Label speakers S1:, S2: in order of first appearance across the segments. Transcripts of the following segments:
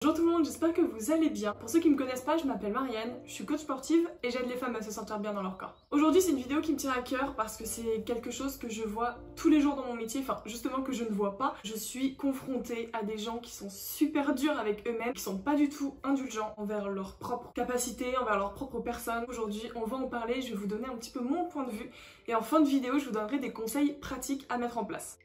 S1: Bonjour tout le monde, j'espère que vous allez bien. Pour ceux qui me connaissent pas, je m'appelle Marianne, je suis coach sportive et j'aide les femmes à se sentir bien dans leur corps. Aujourd'hui c'est une vidéo qui me tient à cœur parce que c'est quelque chose que je vois tous les jours dans mon métier, enfin justement que je ne vois pas. Je suis confrontée à des gens qui sont super durs avec eux-mêmes, qui sont pas du tout indulgents envers leurs propres capacités, envers leur propre personne. Aujourd'hui on va en parler, je vais vous donner un petit peu mon point de vue et en fin de vidéo je vous donnerai des conseils pratiques à mettre en place.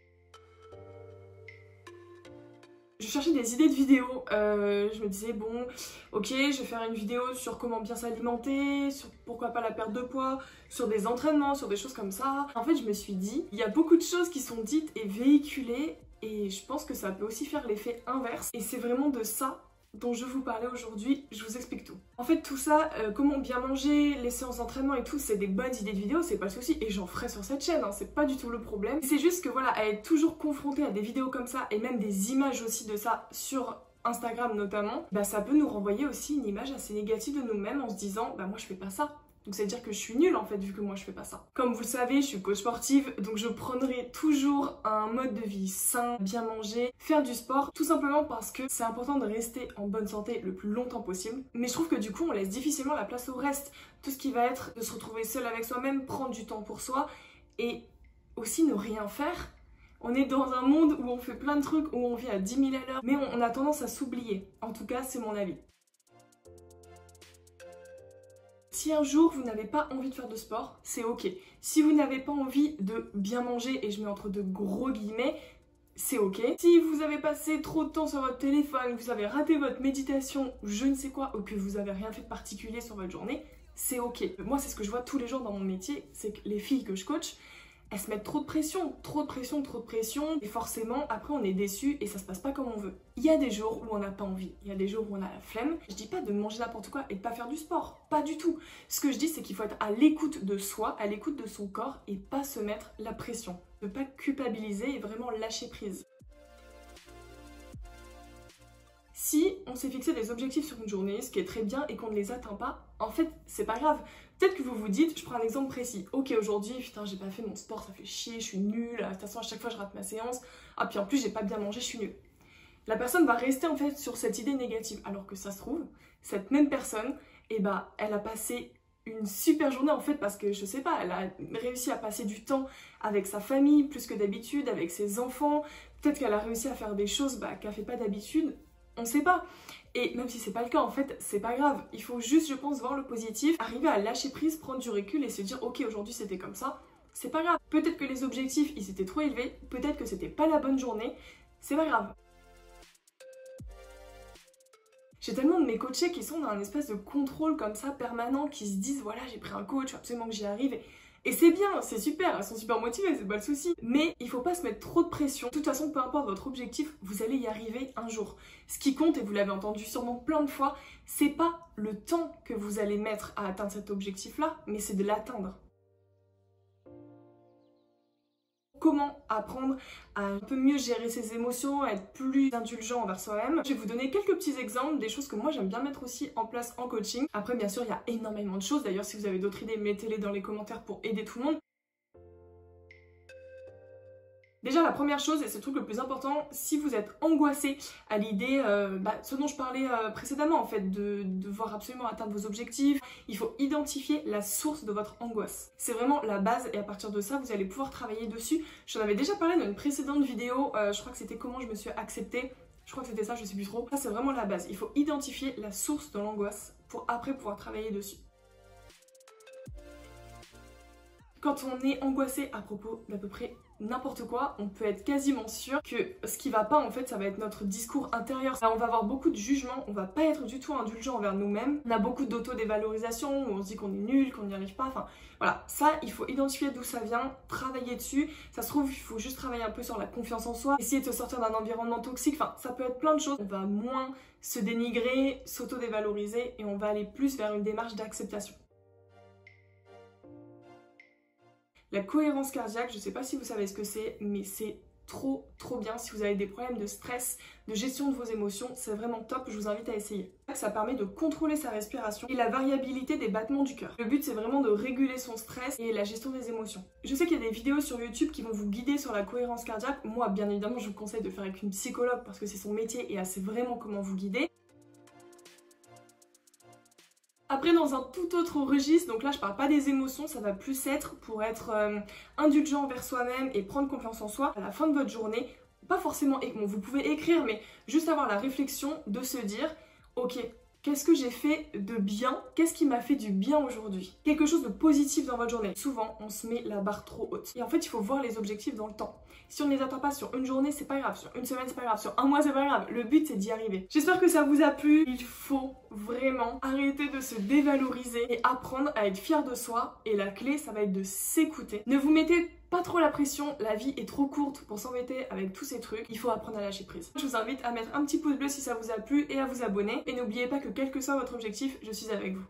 S1: Je cherchais des idées de vidéos, je me disais bon, ok, je vais faire une vidéo sur comment bien s'alimenter, sur pourquoi pas la perte de poids, sur des entraînements, sur des choses comme ça. En fait, je me suis dit, il y a beaucoup de choses qui sont dites et véhiculées et je pense que ça peut aussi faire l'effet inverse. Et c'est vraiment de ça dont je vais vous parler aujourd'hui, je vous explique tout. En fait tout ça, comment bien manger, les séances d'entraînement et tout, c'est des bonnes idées de vidéos, c'est pas le souci, et j'en ferai sur cette chaîne, hein, c'est pas du tout le problème. C'est juste que voilà, à être toujours confronté à des vidéos comme ça, et même des images aussi de ça sur Instagram notamment, bah ça peut nous renvoyer aussi une image assez négative de nous-mêmes en se disant, bah moi je fais pas ça. Donc c'est à dire que je suis nulle en fait vu que moi je fais pas ça. Comme vous le savez, je suis coach sportive, donc je prendrai toujours un mode de vie sain, bien manger, faire du sport, tout simplement parce que c'est important de rester en bonne santé le plus longtemps possible. Mais je trouve que du coup on laisse difficilement la place au reste. Tout ce qui va être de se retrouver seul avec soi-même, prendre du temps pour soi et aussi ne rien faire. On est dans un monde où on fait plein de trucs, où on vit à 10 000 à l'heure, mais on a tendance à s'oublier. En tout cas, c'est mon avis. Si un jour vous n'avez pas envie de faire de sport, c'est ok. Si vous n'avez pas envie de bien manger, et je mets entre de gros guillemets, c'est ok. Si vous avez passé trop de temps sur votre téléphone, vous avez raté votre méditation, ou je ne sais quoi, ou que vous avez rien fait de particulier sur votre journée, c'est ok. Moi c'est ce que je vois tous les jours dans mon métier, c'est que les filles que je coach, elles se mettent trop de pression, et forcément après on est déçu et ça se passe pas comme on veut. Il y a des jours où on n'a pas envie, il y a des jours où on a la flemme. Je dis pas de manger n'importe quoi et de pas faire du sport, pas du tout. Ce que je dis c'est qu'il faut être à l'écoute de soi, à l'écoute de son corps et pas se mettre la pression. Ne pas culpabiliser et vraiment lâcher prise. Si on s'est fixé des objectifs sur une journée, ce qui est très bien, et qu'on ne les atteint pas, en fait, c'est pas grave. Peut-être que vous vous dites, je prends un exemple précis, ok aujourd'hui, putain j'ai pas fait mon sport, ça fait chier, je suis nulle, de toute façon à chaque fois je rate ma séance, ah puis en plus j'ai pas bien mangé, je suis nulle. La personne va rester en fait sur cette idée négative, alors que ça se trouve, cette même personne, eh ben, elle a passé une super journée en fait parce que je sais pas, elle a réussi à passer du temps avec sa famille plus que d'habitude, avec ses enfants, peut-être qu'elle a réussi à faire des choses qu'elle fait pas d'habitude. On sait pas. Et même si c'est pas le cas, en fait, c'est pas grave. Il faut juste, je pense, voir le positif, arriver à lâcher prise, prendre du recul et se dire ok, aujourd'hui c'était comme ça, c'est pas grave. Peut-être que les objectifs, ils étaient trop élevés, peut-être que c'était pas la bonne journée, c'est pas grave. J'ai tellement de mes coachés qui sont dans un espèce de contrôle comme ça permanent, qui se disent voilà, j'ai pris un coach, faut absolument que j'y arrive. Et c'est bien, c'est super, elles sont super motivées, c'est pas le souci. Mais il faut pas se mettre trop de pression. De toute façon, peu importe votre objectif, vous allez y arriver un jour. Ce qui compte, et vous l'avez entendu sûrement plein de fois, c'est pas le temps que vous allez mettre à atteindre cet objectif-là, mais c'est de l'atteindre. Comment apprendre à un peu mieux gérer ses émotions, à être plus indulgent envers soi-même. Je vais vous donner quelques petits exemples, des choses que moi j'aime bien mettre aussi en place en coaching. Après bien sûr il y a énormément de choses, d'ailleurs si vous avez d'autres idées mettez-les dans les commentaires pour aider tout le monde. Déjà la première chose, et c'est le truc le plus important, si vous êtes angoissé à l'idée, ce dont je parlais précédemment en fait, de devoir absolument atteindre vos objectifs, il faut identifier la source de votre angoisse. C'est vraiment la base et à partir de ça, vous allez pouvoir travailler dessus. J'en avais déjà parlé dans une précédente vidéo, je crois que c'était comment je me suis acceptée. Je crois que c'était ça, je sais plus trop. Ça c'est vraiment la base, il faut identifier la source de l'angoisse pour après pouvoir travailler dessus. Quand on est angoissé à propos d'à peu près n'importe quoi, on peut être quasiment sûr que ce qui va pas en fait ça va être notre discours intérieur. Là, on va avoir beaucoup de jugements, on va pas être du tout indulgent envers nous-mêmes. On a beaucoup d'auto-dévalorisation où on se dit qu'on est nul, qu'on n'y arrive pas, enfin voilà. Ça, il faut identifier d'où ça vient, travailler dessus. Ça se trouve, il faut juste travailler un peu sur la confiance en soi, essayer de se sortir d'un environnement toxique, enfin ça peut être plein de choses. On va moins se dénigrer, s'auto-dévaloriser et on va aller plus vers une démarche d'acceptation. La cohérence cardiaque, je sais pas si vous savez ce que c'est, mais c'est trop bien si vous avez des problèmes de stress, de gestion de vos émotions, c'est vraiment top, je vous invite à essayer. Ça permet de contrôler sa respiration et la variabilité des battements du cœur. Le but c'est vraiment de réguler son stress et la gestion des émotions. Je sais qu'il y a des vidéos sur YouTube qui vont vous guider sur la cohérence cardiaque. Moi bien évidemment je vous conseille de faire avec une psychologue parce que c'est son métier et elle sait vraiment comment vous guider. Après, dans un tout autre registre, donc là je parle pas des émotions, ça va plus être pour être indulgent envers soi-même et prendre confiance en soi à la fin de votre journée. Pas forcément, bon, vous pouvez écrire, mais juste avoir la réflexion de se dire, ok, qu'est-ce que j'ai fait de bien? Qu'est-ce qui m'a fait du bien aujourd'hui? Quelque chose de positif dans votre journée. Souvent, on se met la barre trop haute. Et en fait, il faut voir les objectifs dans le temps. Si on ne les atteint pas sur une journée, c'est pas grave. Sur une semaine, c'est pas grave. Sur un mois, c'est pas grave. Le but, c'est d'y arriver. J'espère que ça vous a plu. Il faut vraiment arrêter de se dévaloriser et apprendre à être fier de soi. Et la clé, ça va être de s'écouter. Ne vous mettez pas trop la pression, la vie est trop courte pour s'embêter avec tous ces trucs, il faut apprendre à lâcher prise. Je vous invite à mettre un petit pouce bleu si ça vous a plu et à vous abonner. Et n'oubliez pas que quel que soit votre objectif, je suis avec vous.